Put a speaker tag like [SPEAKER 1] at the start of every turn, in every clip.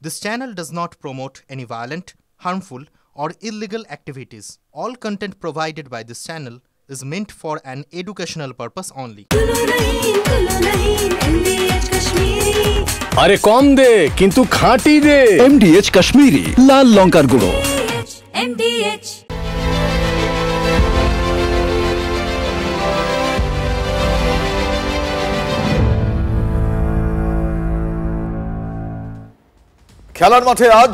[SPEAKER 1] This channel does not promote any violent, harmful, or illegal activities. All content provided by this channel is meant for an educational purpose only.
[SPEAKER 2] আরে কম দে কিন্তু খাঁটি দে।
[SPEAKER 3] MDH Kashmiri লাল লঙ্কার গুঁড়ো।
[SPEAKER 4] MDH
[SPEAKER 5] খেলার মাঠে আজ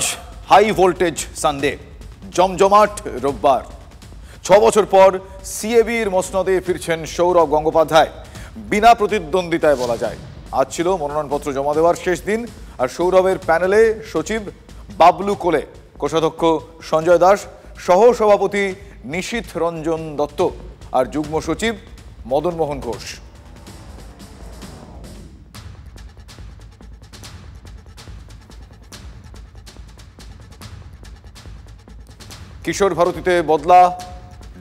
[SPEAKER 5] high voltage Sunday, জমজমাট রোববার। 6 বছর পর সিএবির মসনদে ফিরছেন সৌরভ গঙ্গোপাধ্যায়, বিনা প্রতিদ্বন্দ্বিতায় বলা যায়। আজ ছিল মনোনয়নপত্র জমা দেওয়ার শেষ দিন, আর সৌরভের প্যানেলে সচিব বাবলু কোলে, কোষাধ্যক্ষ সঞ্জয় দাস, সহ সভাপতি নিশীথ রঞ্জন দত্ত আর যুগ্ম সচিব মদন মোহন ঘোষ। কিশোর ভারতীতে বদলা,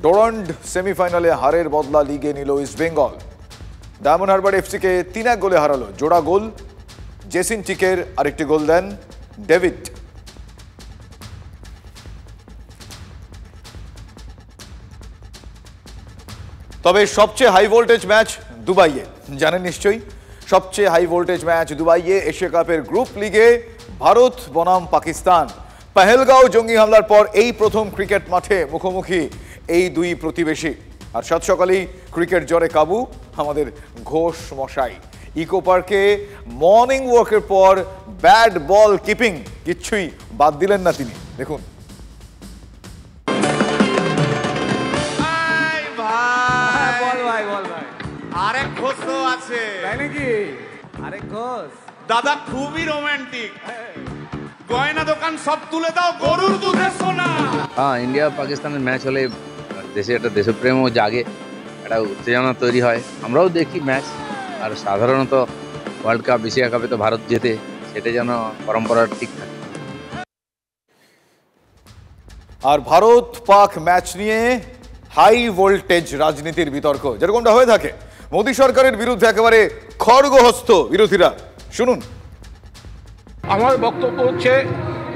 [SPEAKER 5] ডোরান্ড সেমিফাইনালে হারের বদলা লিগে নিল ইস্ট বেঙ্গল। ডায়মন্ড হারবার এফসিকে 3-1 গোলে হারালো। জোড়া গোল জেসিন টিকের, আরেকটি গোল দেন ডেভিড। তবে সবচেয়ে হাই ভোল্টেজ ম্যাচ দুবাইয়ে, জানেন নিশ্চয়ই। সবচেয়ে হাই ভোল্টেজ ম্যাচ দুবাইয়ে এশিয়া কাপের গ্রুপ লিগে ভারত বনাম পাকিস্তান। পহেলগাঁও জঙ্গি হামলার পর এই প্রথম ক্রিকেট মাঠে মুখোমুখি এই দুই প্রতিবেশী। আর সাত সকালেই ক্রিকেট জ্বরে কাবু আমাদের ঘোষ মশাই। ইকো পার্কে মর্নিং ওয়াকের পর ব্যাট বল কিপিং কিচ্ছুই বাদ দিলেন না তিনি। দেখুন।
[SPEAKER 6] আরেক ঘোষ তো আছে, তাই নাকি? আরেক ঘোষ দাদা খুবই রোমান্টিক। গয়না দোকান সব তুলে দাও, গরুর দুধের সোনা।
[SPEAKER 7] হ্যাঁ, ইন্ডিয়া পাকিস্তানের ম্যাচ হলে দেশে একটা দেশপ্রেমও জাগে, একটা উত্তেজনা তৈরি হয়। আমরাও দেখি ম্যাচ, আর সাধারণত ওয়ার্ল্ড কাপ এশিয়া কাপে তো ভারত জেতে, সেটা যেন পরম্পরা ঠিক থাকে।
[SPEAKER 5] আর ভারত পাক ম্যাচ নিয়ে হাই ভোল্টেজ রাজনীতির বিতর্ক যেরকমটা হয়ে থাকে। মোদী সরকারের বিরুদ্ধে একেবারে খড়গহস্ত বিরোধীরা। শুনুন।
[SPEAKER 8] আমার বক্তব্য হচ্ছে,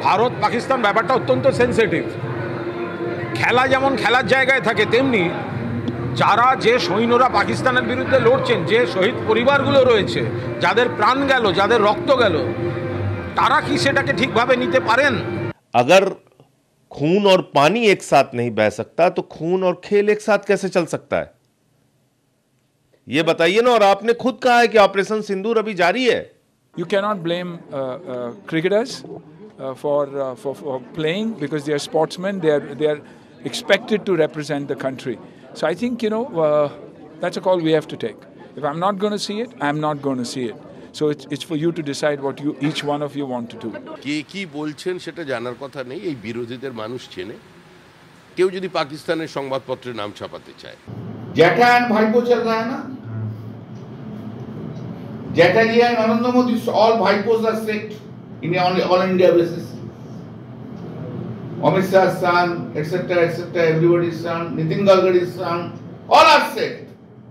[SPEAKER 8] ভারত পাকিস্তান ব্যাপারটা অত্যন্ত সেন্সিটিভ। খেলা যেমন খেলার জায়গায় থাকে, তেমনি যারা যে সৈন্যরা পাকিস্তানের বিরুদ্ধে লড়ছেন, যে শহীদ পরিবারগুলো রয়েছে, যাদের প্রাণ গেল, যাদের রক্ত গেল, তারা কি সেটাকে ঠিকভাবে নিতে পারেন?
[SPEAKER 9] अगर खून और पानी एक साथ नहीं बह सकता तो खून और खेल एक साथ कैसे चल सकता है, ये बताइए ना। और आपने खुद कहा है कि ऑपरेशन सिंदूर अभी जारी है।
[SPEAKER 10] You cannot blame cricketers for playing, because they are sportsmen. They are expected to represent the country. So I think, that's a call we have to take. If I'm not going to see it, I'm not going to see it. So it's for you to decide what each one of you want to do.
[SPEAKER 11] কে কি বলছেন সেটা জানার কথা নেই, এই বিরোধীদের মানুষ চেনে। কেউ যদি পাকিস্তানের সংবাদপত্রে নাম ছাপাতে চায়,
[SPEAKER 12] जेठा एंड भाईपो चल रहा है ना, जेठा जी and Narendra Modi, all भाईपोस are strict in all India basis. Amit Shah's son, etc., everybody's son, Nitin Gadkari's son, all are strict.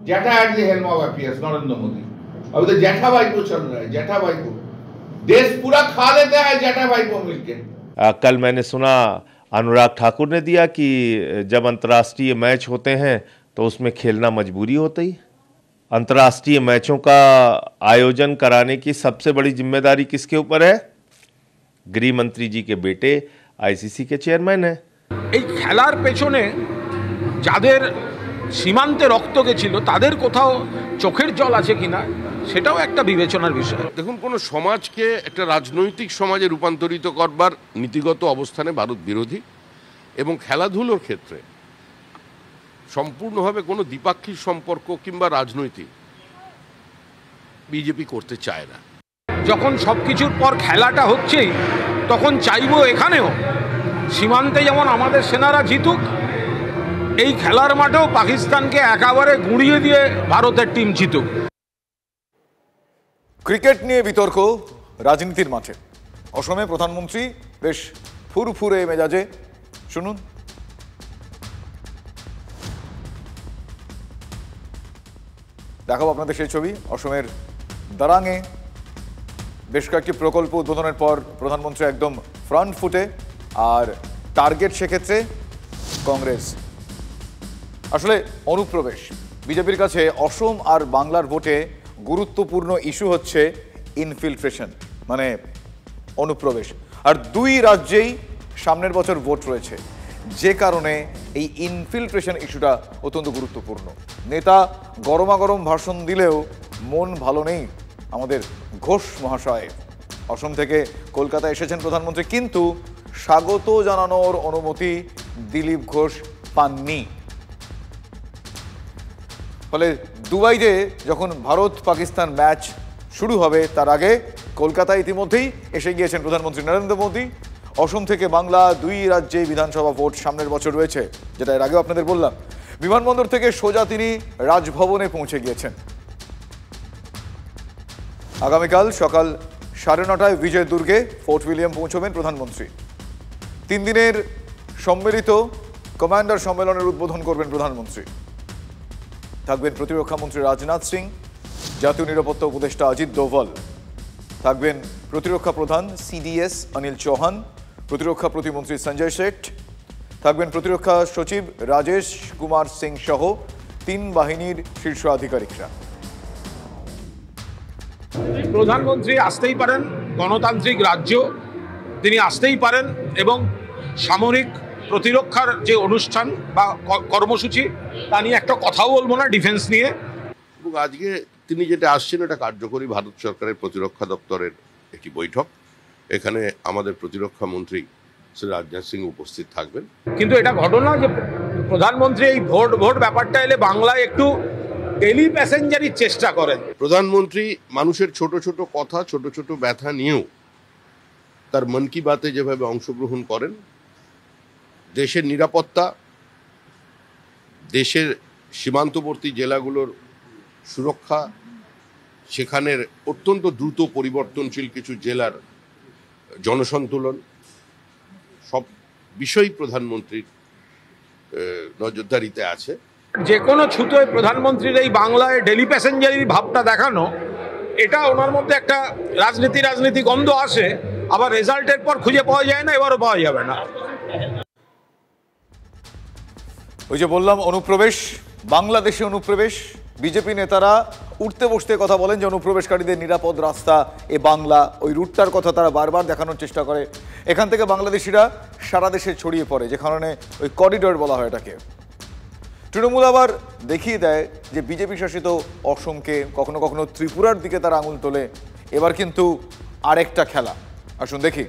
[SPEAKER 12] Jetha at the helm of affairs, Narendra Modi. अभी तो जेठा भाईपो चल रहा है, जेठा भाईपो। देश पूरा खा लेता है जेठा भाईपो मिलके।
[SPEAKER 9] कल मैंने सुना अनुराग ठाकुर ने दिया कि जब अंतर्राष्ट्रीय मैच होते हैं तो उसमें खेलना मजबूरी होती। अंतर्राष्ट्रीय मैचों का आयोजन कराने की सबसे बड़ी जिम्मेदारी किसके ऊपर है? गृह मंत्री जी के बेटे आईसीसी के चेयरमैन हैं।
[SPEAKER 8] এই খেলার পেছনে যাদের সীমান্তে রক্ত গেছিল, তাদের কোথাও চোখের জল আছে কিনা, সেটাও একটা বিবেচনার বিষয়।
[SPEAKER 11] দেখুন, কোনো সমাজকে একটা রাজনৈতিক সমাজে রূপান্তরিত করবার নীতিগত অবস্থানে ভারত বিরোধী, এবং খেলাধুলোর ক্ষেত্রে সম্পূর্ণভাবে কোনো দ্বিপাক্ষিক সম্পর্ক কিংবা রাজনৈতিক বিজেপি করতে চায় না।
[SPEAKER 8] যখন সবকিছুর পর খেলাটা হচ্ছেই, তখন চাইবো এখানেও সীমান্তে যেমন আমাদের সেনারা জিতুক, এই খেলার মাঠেও পাকিস্তানকে একেবারে গুঁড়িয়ে দিয়ে ভারতের টিম জিতুক।
[SPEAKER 5] ক্রিকেট নিয়ে বিতর্ক রাজনীতির মাঠে। অসমে প্রধানমন্ত্রী বেশ ফুরফুরে মেজাজে। শুনুন। দেখাবো আপনাদের সেই ছবি। অসমের দারাঙে বেশ কয়েকটি প্রকল্প উদ্বোধনের পর প্রধানমন্ত্রী একদম ফ্রন্ট ফুটে, আর টার্গেট সেক্ষেত্রে কংগ্রেস। আসলে অনুপ্রবেশ বিজেপির কাছে অসম আর বাংলার ভোটে গুরুত্বপূর্ণ ইস্যু হচ্ছে ইনফিলট্রেশন, মানে অনুপ্রবেশ। আর দুই রাজ্যেই সামনের বছর ভোট রয়েছে, যে কারণে এই ইনফিলট্রেশন ইস্যুটা অত্যন্ত গুরুত্বপূর্ণ। নেতা গরমাগরম ভাষণ দিলেও মন ভালো নেই আমাদের ঘোষ মহাশয়। অসম থেকে কলকাতা এসেছেন প্রধানমন্ত্রী, কিন্তু স্বাগত জানানোর অনুমতি দিলীপ ঘোষ পাননি। ফলে দুবাইতে যখন ভারত পাকিস্তান ম্যাচ শুরু হবে তার আগে কলকাতায় ইতিমধ্যেই এসে গিয়েছেন প্রধানমন্ত্রী নরেন্দ্র মোদী। অসম থেকে বাংলা দুই রাজ্যে বিধানসভা ভোট সামনের বছর রয়েছে, যেটা এর আগেও আপনাদের বললাম। বিমানবন্দর থেকে সোজা তিনি রাজভবনে পৌঁছে গিয়েছেন। আগামীকাল সকাল 9:30 বিজয় দুর্গে ফোর্ট উইলিয়াম পৌঁছবেন প্রধানমন্ত্রী। 3 দিনের সম্মিলিত কমান্ডার সম্মেলনের উদ্বোধন করবেন প্রধানমন্ত্রী। থাকবেন প্রতিরক্ষা মন্ত্রী রাজনাথ সিং, জাতীয় নিরাপত্তা উপদেষ্টা অজিত দোভাল, থাকবেন প্রতিরক্ষা প্রধান সিডিএস অনিল চৌহান, প্রতিরক্ষা প্রতিমন্ত্রী সঞ্জয় শেঠ, থাকবেন প্রতিরক্ষা সচিব রাজেশ কুমার সিং সহ 3 বাহিনীর শীর্ষ আধিকারিকরা।
[SPEAKER 8] প্রধানমন্ত্রী আসতেই পারেন, গণতান্ত্রিক রাজ্য, তিনি আসতেই পারেন এবং সামরিক প্রতিরক্ষার যে অনুষ্ঠান বা কর্মসূচি তা নিয়ে একটা কথাও বলবো না ডিফেন্স নিয়ে।
[SPEAKER 11] এবং আজকে তিনি যেটা আসছেন এটা কার্যকরী ভারত সরকারের প্রতিরক্ষা দপ্তরের একটি বৈঠক। এখানে আমাদের প্রতিরক্ষা মন্ত্রী শ্রী রাজনাথ সিং উপস্থিত থাকবেন।
[SPEAKER 8] কিন্তু এটা ঘটনা যে প্রধানমন্ত্রী এই ভোট ব্যাপারটা এলে বাংলায় একটু ডেলি প্যাসেঞ্জারির চেষ্টা করেন।
[SPEAKER 11] প্রধানমন্ত্রী মানুষের ছোট ছোট কথা, ছোট ছোট ব্যথা নিয়েও তার মন কি বাতে যেভাবে অংশগ্রহণ করেন, দেশের নিরাপত্তা, দেশের সীমান্তবর্তী জেলাগুলোর সুরক্ষা, সেখানের অত্যন্ত দ্রুত পরিবর্তনশীল কিছু জেলার জনসন্তুলন, সব বিষয়ই প্রধানমন্ত্রীর নজরদারিতে আছে।
[SPEAKER 8] যে কোনো ছুতোয় প্রধানমন্ত্রীর এই বাংলায় ডেলি প্যাসেঞ্জারির ভাবটা দেখানো, এটা ওনার মধ্যে একটা রাজনীতি গন্ধ আসে, আবার রেজাল্টের পর খুঁজে পাওয়া যায় না, এবারও পাওয়া যাবে না।
[SPEAKER 5] ওই যে বললাম অনুপ্রবেশ, বাংলাদেশে অনুপ্রবেশ, বিজেপি নেতারা উঠতে বসতে কথা বলেন যে অনুপ্রবেশকারীদের নিরাপদ রাস্তা এ বাংলা, ওই রুটটার কথা তারা বারবার দেখানোর চেষ্টা করে। এখান থেকে বাংলাদেশিরা সারা দেশে ছড়িয়ে পড়ে, যে কারণে ওই করিডোর বলা হয় এটাকে। তৃণমূল আবার দেখিয়ে দেয় যে বিজেপি শাসিত অসমকে, কখনো কখনো ত্রিপুরার দিকে তারা আঙুল তোলে। এবার কিন্তু আরেকটা খেলা, আসুন দেখি।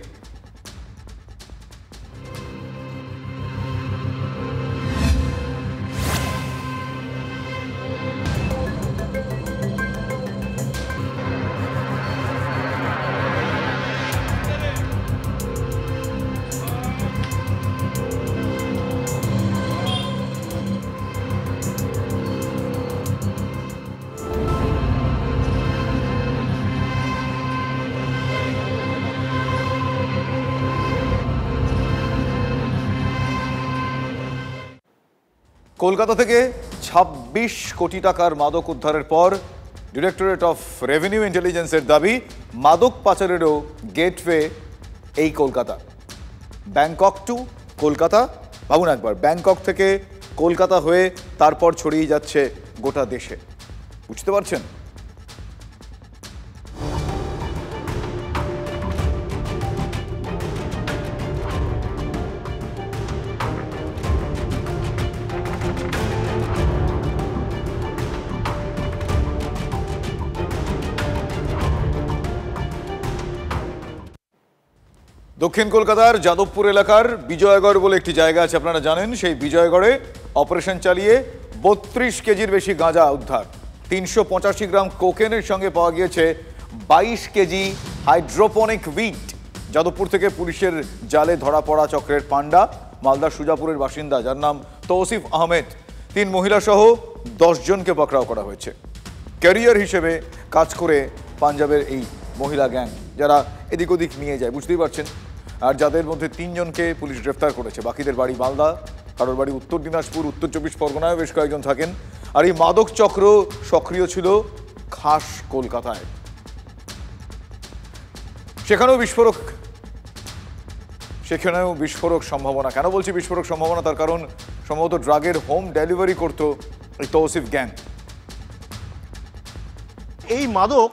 [SPEAKER 5] কলকাতা থেকে 26 কোটি টাকার মাদক উদ্ধারের পর ডিরেক্টরেট অফ রেভিনিউ ইন্টেলিজেন্সের দাবি মাদক পাচারেরও গেটওয়ে এই কলকাতা। ব্যাংকক টু কলকাতা, ভাবুন একবার, ব্যাংকক থেকে কলকাতা হয়ে তারপর ছড়িয়ে যাচ্ছে গোটা দেশে। বুঝতে পারছেন? দক্ষিণ কলকাতার যাদবপুর এলাকার বিজয়গড় বলে একটি জায়গা আছে, আপনারা জানেন। সেই বিজয়গড়ে অপারেশন চালিয়ে 32 কেজির বেশি গাঁজা উদ্ধার। 385 গ্রাম কোকেনের সঙ্গে পাওয়া গিয়েছে 22 কেজি হাইড্রোপনিক উইড। যাদবপুর থেকে পুলিশের জালে ধরা পড়া চক্রের পান্ডা মালদা সুজাপুরের বাসিন্দা, যার নাম তৌসিফ আহমেদ। 3 মহিলা সহ 10 জনকে পাকড়াও করা হয়েছে। ক্যারিয়ার হিসেবে কাজ করে পাঞ্জাবের এই মহিলা গ্যাং, যারা এদিক ওদিক নিয়ে যায়, বুঝতেই পারছেন। আর যাদের মধ্যে 3 জনকে পুলিশ গ্রেফতার করেছে, বাকিদের বাড়ি মালদা, কারোর বাড়ি উত্তর দিনাজপুর, উত্তর 24 পরগনায় বেশ কয়েকজন থাকেন। আর এই মাদক চক্র সক্রিয় ছিল খাস কলকাতায়। সেখানেও বিস্ফোরক সম্ভাবনা। কেন বলছি বিস্ফোরক সম্ভাবনা? তার কারণ সম্ভবত ড্রাগের হোম ডেলিভারি করতো এই তৌসিফ গ্যাং।
[SPEAKER 13] এই মাদক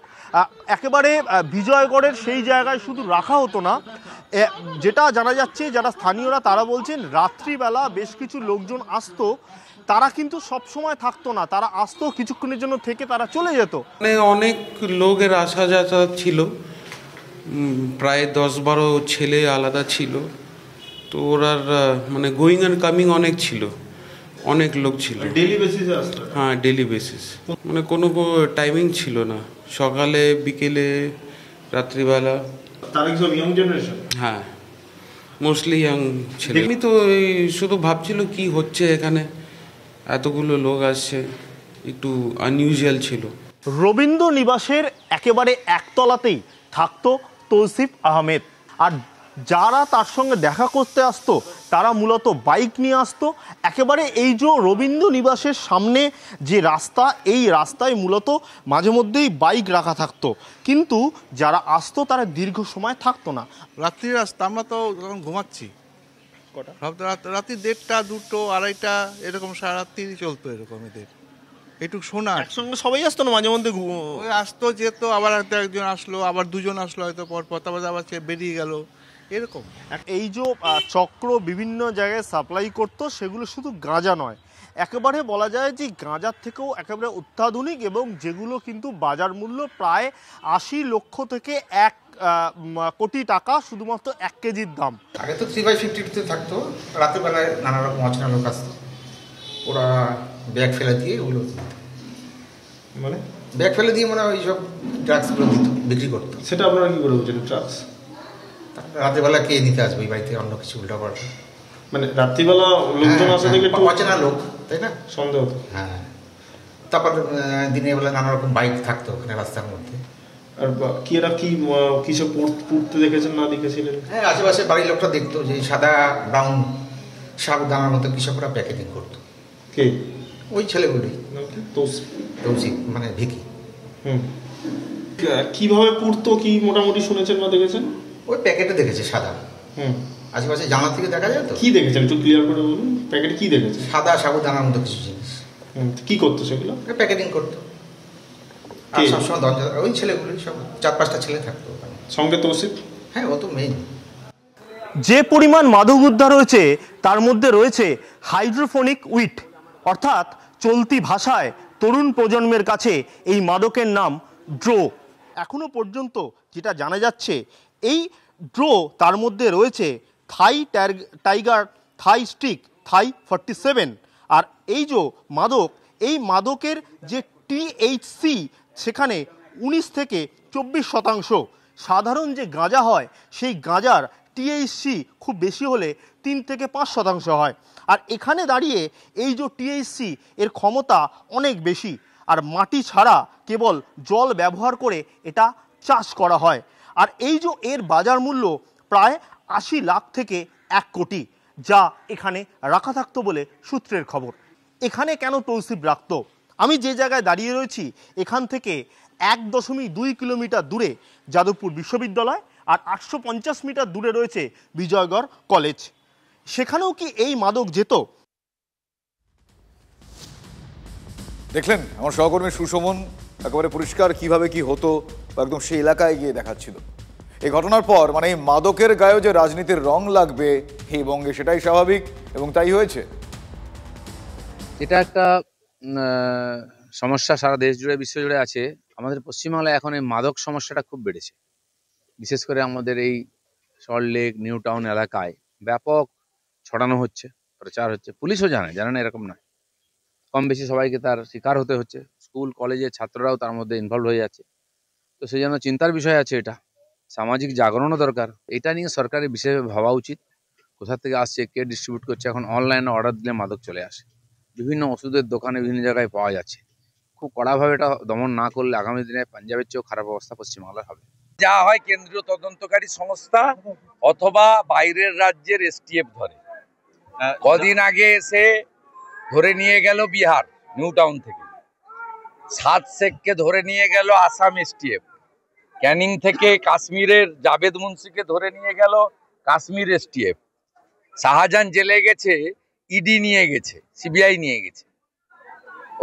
[SPEAKER 13] একেবারে বিজয়গড়ের সেই জায়গায় শুধু রাখা হতো না, যেটা জানা যাচ্ছে যারা স্থানীয়রা তারা বলছেন রাত্রিবেলা বেশ কিছু লোকজন আসতো, তারা কিন্তু সব সময় থাকতো না, তারা আসতো কিছুক্ষণের জন্য থেকে তারা চলে যেত।
[SPEAKER 14] মানে অনেক লোকের আসা যাতায়াত ছিল, প্রায় 10-12 ছেলে আলাদা ছিল, তো ওরার মানে গোয়িং অ্যান্ড কামিং অনেক ছিল, অনেক লোক ছিল।
[SPEAKER 15] ডেইলি বেসিসে আসতো?
[SPEAKER 14] হ্যাঁ, ডেইলি বেসিস, মানে কোনো টাইমিং ছিল না, সকালে বিকেলে রাত্রিবেলা।
[SPEAKER 15] তারা কি সব ইয়াং জেনারেশন?
[SPEAKER 14] হ্যাঁ, মোস্টলি ইয়াং ছেলে। আমি তো শুধু ভাবছিল কি হচ্ছে এখানে, এতগুলো লোক আসছে, একটু আনইউজুয়াল ছিল।
[SPEAKER 13] রবীন্দ্র নিবাসের একেবারে একতলাতেই থাকতো তৌসিফ আহমেদ, আর যারা তার সঙ্গে দেখা করতে আসতো তারা মূলত বাইক নিয়ে আসতো। একেবারে এই যে রবীন্দ্র নিবাসের সামনে যে রাস্তা, এই রাস্তায় মূলত মাঝে মধ্যেই বাইক রাখা থাকতো, কিন্তু যারা আসতো তারা দীর্ঘ সময় থাকতো না।
[SPEAKER 16] রাত্রি রাস্তা, আমরা তো যখন ঘুমাচ্ছি রাত্রি 1:30, 2টো, 2:30 এরকম সারা রাত্রি চলতো এরকম। এদের একটু শোনা
[SPEAKER 13] একসঙ্গে সবাই আসতো না, মাঝে মধ্যে
[SPEAKER 16] ওই আসতো যেত, আবার একজন আসলো, আবার দুজন আসলো হয়তো পরপর, তারপর আবার বেরিয়ে গেল এরকম।
[SPEAKER 13] এই যে চক্র বিভিন্ন জায়গায় সাপ্লাই করতো, সেগুলো শুধু গাঁজা নয়, একেবারে বলা যায় যে গাঁজার থেকেও একেবারে অত্যাধুনিক, এবং যেগুলো কিন্তু বাজার মূল্য প্রায় 80 লক্ষ থেকে 1 কোটি টাকা শুধুমাত্র 1 কেজির দাম।
[SPEAKER 17] আগে তো 3/50 থাকতো, রাতের বেলায় নানা রকম অচেনা লোক আসতো, ওরা ব্যাগ ফেলে দিয়ে ওগুলো মানে ব্যাগ ফেলে দিয়ে মানে ওই সব ড্রাগসগুলো দিত, বিক্রি করতো।
[SPEAKER 15] সেটা আপনারা কি করে বুঝলেন ড্রাগস?
[SPEAKER 17] রাতের বেলা কে নিতে আসবে এই বাড়িতে, অন্য কিছু উল্টা পাল্টা,
[SPEAKER 15] মানে রাত্রিবেলা লোকজন আসা থেকে একটু
[SPEAKER 17] অচেনা লোক, তাই না,
[SPEAKER 15] সন্দেহ হতো।
[SPEAKER 17] হ্যাঁ, তারপর দিনের বেলা নানা রকম বাইক থাকতো ওখানে রাস্তার মধ্যে।
[SPEAKER 15] আর কি এরা কি কিছু পড়তে দেখেছেন না দেখেছিলেন?
[SPEAKER 17] হ্যাঁ, আশেপাশে বাড়ির লোকটা দেখতো যে সাদা ব্রাউন সাবধানার মতো কৃষকরা প্যাকেটিং করতো।
[SPEAKER 15] কে?
[SPEAKER 17] ওই ছেলেগুলোই,
[SPEAKER 15] তৌসিফ
[SPEAKER 17] মানে ভিকি।
[SPEAKER 15] কিভাবে পড়তো কি মোটামুটি শুনেছেন বা দেখেছেন?
[SPEAKER 17] ওই প্যাকেটে দেখেছে সাদা, আশেপাশে জানলা থেকে দেখা যায় তো।
[SPEAKER 15] কি দেখেছেন একটু ক্লিয়ার করে বলুন, প্যাকেটে কি দেখেছেন?
[SPEAKER 17] সাদা সাবুদানার মতো কিছু জিনিস।
[SPEAKER 15] কি করতো সেগুলো?
[SPEAKER 17] প্যাকেটিং করতো, আর সবসময় দরজা ওই ছেলেগুলোই, সব 4-5টা ছেলে থাকতো
[SPEAKER 15] সঙ্গে তৌসিফ।
[SPEAKER 17] হ্যাঁ, ও তো মেইন।
[SPEAKER 13] যে পরিমাণ মাদক উদ্ধার হয়েছে তার মধ্যে রয়েছে হাইড্রোফোনিক উইড, অর্থাৎ চলতি ভাষায় তরুণ প্রজন্মের কাছে এই মাদকের নাম ড্রো। এখনো পর্যন্ত যেটা জানা যাচ্ছে, এই ড্রো তার মধ্যে রয়েছে থাই টাইগার, থাই স্টিক, থাই 47, আর এই যে মাদক, এই মাদকের যে THC সেখানে 19 থেকে 24%। সাধারণ যে গাঁজা হয় সেই গাঁজার THC খুব বেশি হলে 3 থেকে 5% হয়, আর এখানে দাঁড়িয়ে এই যে THC এর ক্ষমতা অনেক বেশি, আর মাটি ছাড়া কেবল জল ব্যবহার করে এটা চাষ করা হয়। আর এই যে এর বাজার মূল্য প্রায় 80 লাখ থেকে 1 কোটি, যা এখানে রাখা থাকতো বলে সূত্রের খবর। এখানে কেন তৌসিফ রাখতো? আমি যে জায়গায় দাঁড়িয়ে রয়েছি এখান থেকে 1.2 কিলোমিটার দূরে যাদবপুর বিশ্ববিদ্যালয়, আর 850 মিটার দূরে রয়েছে বিজয়গড় কলেজ। সেখানেও কি এই মাদক যেত?
[SPEAKER 5] দেখলেন আমার সহকর্মী সুশোভন একেবারে পরিষ্কার কিভাবে কি হতো, একদম সেই এলাকায় গিয়ে দেখাচ্ছিল। এই ঘটনার পর মানে এই মাদকের গায়ে যে রাজনীতির রং লাগবে এই বঙ্গে, সেটাই স্বাভাবিক এবং তাই হয়েছে।
[SPEAKER 7] এটা একটা সমস্যা সারা দেশ জুড়ে, বিশ্ব জুড়ে আছে। আমাদের পশ্চিমবাংলায় এখন এই মাদক সমস্যাটা খুব বেড়েছে, বিশেষ করে আমাদের এই সল্টলেক, নিউ টাউন এলাকায় ব্যাপক ছড়ানো হচ্ছে, প্রচার হচ্ছে। পুলিশও জানে না এরকম নয়, কম বেশি সবাইকে তার শিকার হতে হচ্ছে। স্কুল কলেজের ছাত্ররাও তার মধ্যে ইনভলভ হয়ে যাচ্ছে। তো সেই জন্য চিন্তার বিষয় আছে, এটা সামাজিক জাগরণও দরকার। এটা নিয়ে সরকারের বিশেষভাবে ভাবা উচিত, কোথা থেকে আসছে, কে ডিস্ট্রিবিউট করছে। এখন অনলাইনে অর্ডার দিলে মাদক চলে আসে, বিভিন্ন ওষুধের দোকানে বিভিন্ন জায়গায় পাওয়া যাচ্ছে। খুব কড়াভাবে এটা দমন না করলে আগামী দিনে পাঞ্জাবের চেয়েও খারাপ অবস্থা পশ্চিমবাংলার হবে।
[SPEAKER 18] যা হয় কেন্দ্রীয় তদন্তকারী সংস্থা অথবা বাইরের রাজ্যের STF ধরে। কদিন আগে এসে ধরে নিয়ে গেল বিহার নিউ টাউন থেকে, 7 শেখকে ধরে নিয়ে গেল আসাম STF। ক্যানিং থেকে কাশ্মীরের জাভেদ মুন্সিকে ধরে নিয়ে গেল কাশ্মীর এসটিএফ। শাহজাহান জেলে গেছে, ইডি নিয়ে গেছে, সিবিআই নিয়ে গেছে।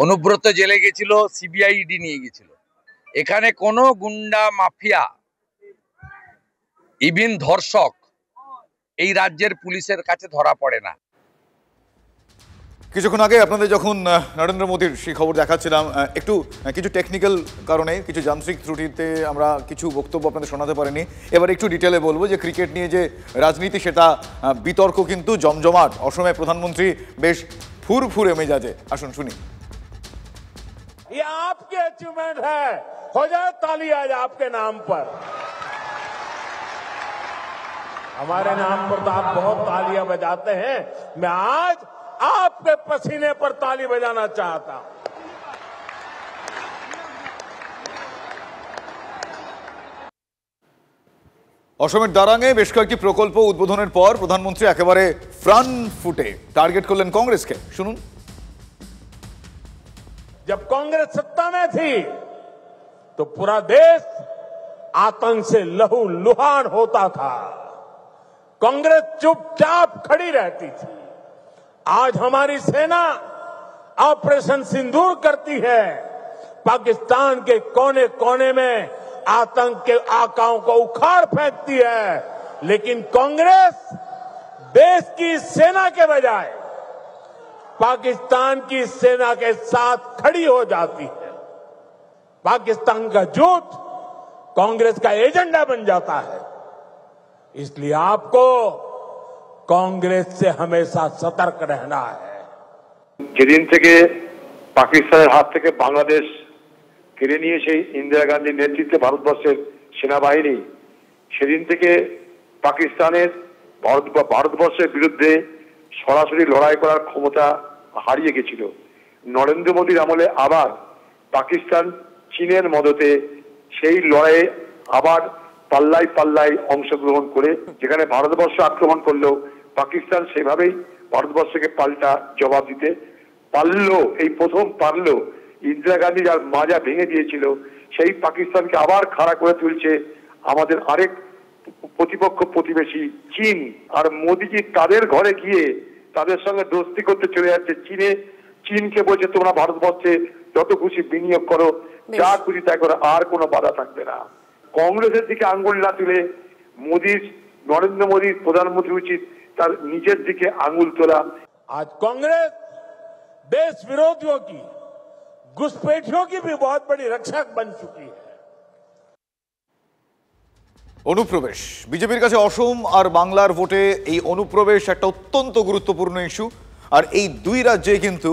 [SPEAKER 18] অনুব্রত জেলে গেছিল, সিবিআই ইডি নিয়ে গেছিল। এখানে কোনো গুন্ডা মাফিয়া, ইভিন ধর্ষক এই রাজ্যের পুলিশের কাছে ধরা পড়ে না।
[SPEAKER 5] কিছুক্ষণ আগে আপনাদের যখন নরেন্দ্র মোদীর সেই খবর দেখাচ্ছিলাম, কিছু টেকনিক্যাল কারণে, কিছু যান্ত্রিক ত্রুটিতে আমরা কিছু বক্তব্য আপনাদের শোনাতে পারিনি। এবার একটু ডিটেলে বলবো যে ক্রিকেট নিয়ে যে রাজনীতি, সেটা বিতর্ক কিন্তু জমজমাট। অসমে প্রধানমন্ত্রী বেশ ফুরফুরে মেজাজে। আসুন শুনি।
[SPEAKER 8] ये आपके अचीवमेंट है, हो जाए ताली आज आपके नाम पर। हमारे नाम पर तो आप बहुत तालियां बजाते हैं, मैं आज आपके पसीने पर ताली बजाना चाहता हूं।
[SPEAKER 5] অসমের দারাঙে বেশ কয়েকটি প্রকল্প উদ্বোধনের পর প্রধানমন্ত্রী একেবারে ফ্রন্ট ফুটে টার্গেট করলেন কংগ্রেসকে। শুনুন।
[SPEAKER 8] जब कांग्रेस सत्ता में थी तो पूरा देश आतंक से लहूलुहान होता था, कांग्रेस चुपचाप खड़ी रहती थी। आज हमारी सेना ऑपरेशन सिंदूर करती है, पाकिस्तान के कोने कोने में आतंक के आकाओं को उखाड़ फेंकती है, लेकिन कांग्रेस देश की सेना के बजाय पाकिस्तान की सेना के साथ खड़ी हो जाती है। पाकिस्तान का झूठ कांग्रेस का एजेंडा बन जाता है। इसलिए आपको कांग्रेस से हमेशा सतर्क रहना है।
[SPEAKER 19] যেদিন থেকে পাকিস্তানের হাত থেকে বাংলাদেশ কেড়ে নিয়েছে ইন্দিরা গান্ধীর নেতৃত্বে ভারতবর্ষের সেনাবাহিনী, সেদিন থেকে পাকিস্তানের ভারতবর্ষের বিরুদ্ধে সরাসরি লড়াই করার ক্ষমতা হারিয়ে গেছিল। নরেন্দ্র মোদীর আমলে আবার পাকিস্তান চীনের মদতে সেই লড়াইয়ে আবার পাল্লায় পাল্লায় অংশগ্রহণ করে, যেখানে ভারতবর্ষ আক্রমণ করলেও পাকিস্তান সেভাবেই ভারতবর্ষকে পাল্টা জবাব দিতে পারলো। এই প্রথম পারলো। ইন্দিরা গান্ধী যার মাজা ভেঙে দিয়েছিল, সেই পাকিস্তানকে আবার খাড়া করে তুলছে আমাদের আরেক প্রতিপক্ষ প্রতিবেশী চীন। আর মোদীজি তাদের ঘরে গিয়ে তাদের সঙ্গে দোস্তি করতে চলে যাচ্ছে। চীনকে বলছে তোমরা ভারতবর্ষে যত খুশি বিনিয়োগ করো, যা খুশি তাই করো, আর কোনো বাধা থাকবে না। কংগ্রেসের দিকে আঙ্গুল না তুলে নরেন্দ্র মোদীর প্রধানমন্ত্রী উচিত তার নিজের দিকে আঙ্গুল তোলা।
[SPEAKER 8] आज कांग्रेस देश विरोधियों की, घुसपैठियों की भी बहुत बड़ी रक्षक बन चुकी है।
[SPEAKER 5] অনুপ্রবেশ, বিজেপির কাছে অসম আর বাংলার ভোটে এই অনুপ্রবেশ একটা অত্যন্ত গুরুত্বপূর্ণ ইস্যু। আর এই দুই রাজ্যে কিন্তু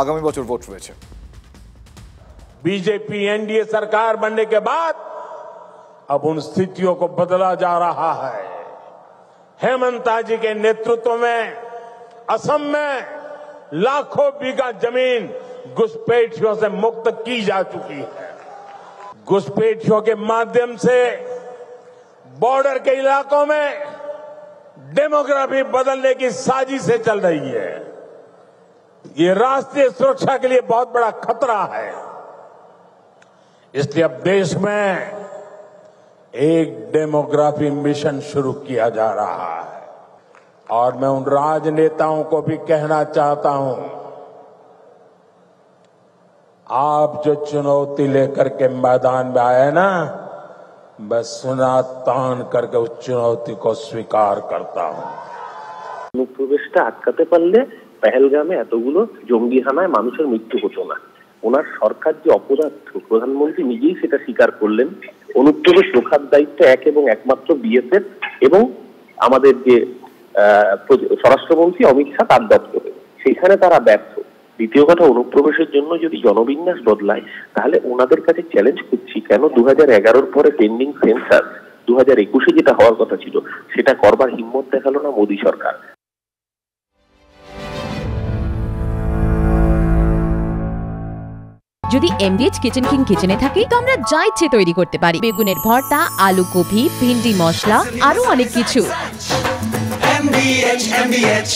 [SPEAKER 5] আগামী বছর ভোট রয়েছে।
[SPEAKER 8] बीजेपी एनडीए सरकार बनने के बाद अब उन स्थितियों को बदला जा रहा है। हेमंता जी के नेतृत्व में असम में लाखों बीघा जमीन घुसपैठियों से मुक्त की जा चुकी है। घुसपैठियों के माध्यम से बॉर्डर के इलाकों में डेमोग्राफी बदलने की साजिशें चल रही है। ये राष्ट्रीय सुरक्षा के लिए बहुत बड़ा खतरा है। इसलिए अब देश में एक डेमोग्राफी मिशन शुरू किया जा रहा है। और मैं उन राजनेताओं को भी कहना चाहता हूं, आप जो चुनौती लेकर के मैदान में आए ना, बस सुना तान करके उस चुनौती को स्वीकार करता हूं।
[SPEAKER 20] অনুপ্রবেশটা আটকাতে পারলে পেহেলগামে এতগুলো জঙ্গি হানায় মানুষের মৃত্যু হতো না। ওনার সরকার যে অপরাধ, প্রধানমন্ত্রী নিজেই সেটা স্বীকার করলেন। অনুপ্রবেশ রোখার দায়িত্ব এক এবং একমাত্র বিএসএফ এবং আমাদের যে স্বরাষ্ট্রমন্ত্রী অমিত শাহ তার দপ্তরে, সেখানে তারা ব্যর্থ। দ্বিতীয় কথা, অনুপ্রবেশের জন্য যদি জনবিন্যাস বদলায়, তাহলে ওনাদের কাছে চ্যালেঞ্জ করছি, কেন 2011 পরে পেন্ডিং সেন্সাস 2021 যেটা হওয়ার কথা ছিল সেটা করবার হিম্মত দেখালো না মোদী সরকার।
[SPEAKER 21] যদি এমডিএচ কিচেন কিং কিচেনে থাকে তো আমরা যা ইচ্ছে তৈরি করতে পারি। বেগুনের ভর্তা, আলু কপি, ভিন্ডি মশলা, আরো অনেক কিছু।
[SPEAKER 4] MDH